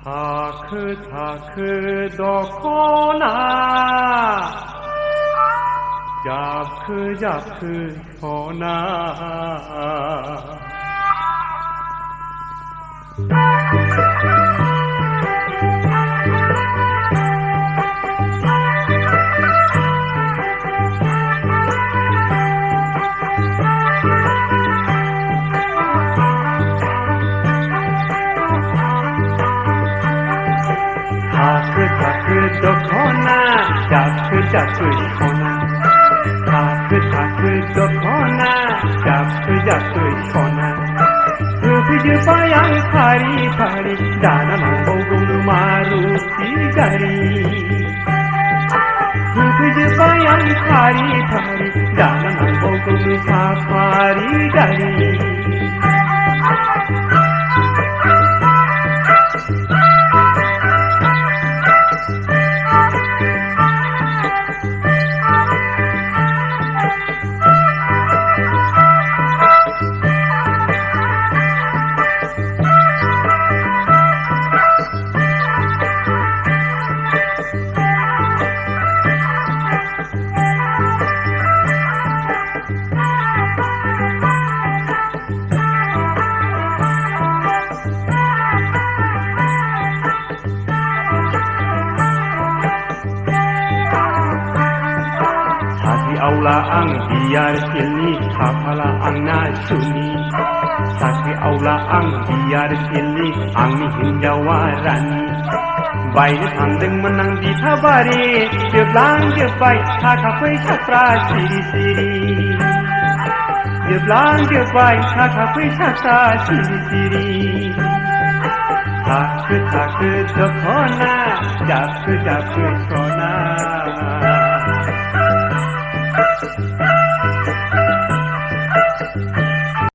다크 덕호나 자크 소나 다크 덕호나 자크 소나 다크 덕호나 자크 소나 그 바양 파리 다나만 보고 마루티 가리 그 바양 파리 다나만 보고 사파리 가리 Aula ang biar pilni kapala ang nasuni Sakri aula ang biar pilni ang hinjawarani Baile tangdeng menang di tabari Jeblang jebai kakak peisatra siri-siri Jeblang jebai kakak peisatra siri-siri Takut 덕호나 자크 소나